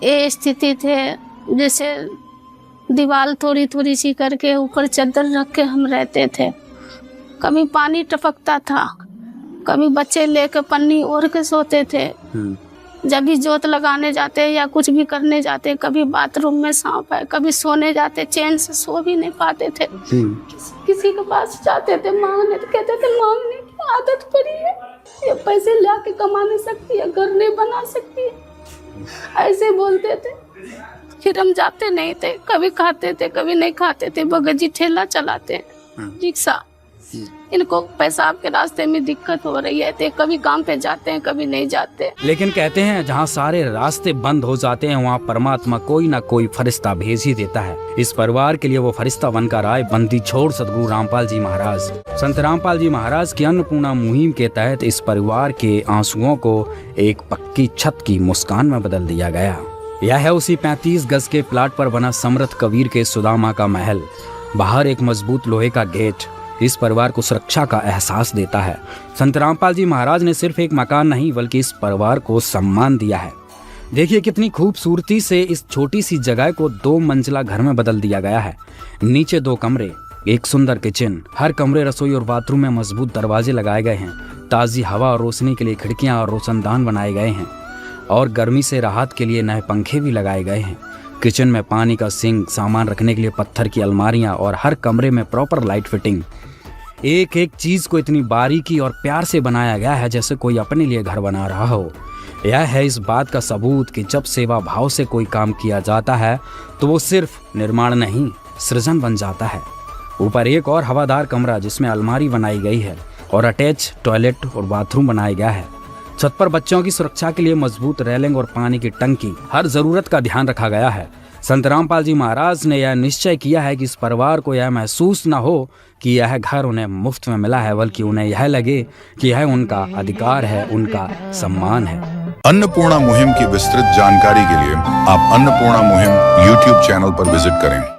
ये स्थिति थे, जैसे दीवार थोड़ी थोड़ी सी करके ऊपर चादर रख के हम रहते थे। कभी पानी टपकता था, कभी बच्चे लेकर पन्नी ओढ़ के सोते थे। जब भी जोत लगाने जाते या कुछ भी करने जाते, कभी बाथरूम में सांप है, कभी सोने जाते चैन से सो भी नहीं पाते थे। किसी के पास जाते थे मांगने, तो कहते थे मांगने की आदत पड़ी है, ये पैसे ला के कमा नहीं सकती है, घर नहीं बना सकती है, ऐसे बोलते थे। फिर हम जाते नहीं थे, कभी खाते थे कभी नहीं खाते थे। बगजी ठेला चलाते, रिक्शा, इनको पेशाब के रास्ते में दिक्कत हो रही है, तो कभी काम पे जाते हैं कभी नहीं जाते। लेकिन कहते हैं जहाँ सारे रास्ते बंद हो जाते हैं वहाँ परमात्मा कोई ना कोई फरिश्ता भेज ही देता है। इस परिवार के लिए वो फरिश्ता बनकर आए बंदी छोड़ सदगुरु रामपाल जी महाराज। संत रामपाल जी महाराज की अन्नपूर्णा मुहिम के तहत इस परिवार के आंसुओं को एक पक्की छत की मुस्कान में बदल दिया गया। यह है उसी 35 गज के प्लाट पर बना समर्थ कबीर के सुदामा का महल। बाहर एक मजबूत लोहे का गेट इस परिवार को सुरक्षा का एहसास देता है। संत रामपाल जी महाराज ने सिर्फ एक मकान नहीं बल्कि इस परिवार को सम्मान दिया है। देखिए कितनी खूबसूरती से इस छोटी सी जगह को 2 मंजिला घर में बदल दिया गया है। नीचे 2 कमरे, एक सुंदर किचन, हर कमरे रसोई और बाथरूम में मजबूत दरवाजे लगाए गए हैं। ताज़ी हवा और रोशनी के लिए खिड़कियां और रोशनदान बनाए गए हैं और गर्मी से राहत के लिए नए पंखे भी लगाए गए हैं। किचन में पानी का सिंक, सामान रखने के लिए पत्थर की अलमारियां और हर कमरे में प्रॉपर लाइट फिटिंग। एक एक चीज को इतनी बारीकी और प्यार से बनाया गया है जैसे कोई अपने लिए घर बना रहा हो। यह है इस बात का सबूत कि जब सेवा भाव से कोई काम किया जाता है तो वो सिर्फ निर्माण नहीं, सृजन बन जाता है। ऊपर एक और हवादार कमरा जिसमें अलमारी बनाई गई है और अटैच टॉयलेट और बाथरूम बनाया गया है। छत पर बच्चों की सुरक्षा के लिए मजबूत रेलिंग और पानी की टंकी, हर जरूरत का ध्यान रखा गया है। संत रामपाल जी महाराज ने यह निश्चय किया है कि इस परिवार को यह महसूस न हो कि यह घर उन्हें मुफ्त में मिला है, बल्कि उन्हें यह लगे कि यह उनका अधिकार है, उनका सम्मान है। अन्नपूर्णा मुहिम की विस्तृत जानकारी के लिए आप अन्नपूर्णा मुहिम YouTube चैनल पर विजिट करें।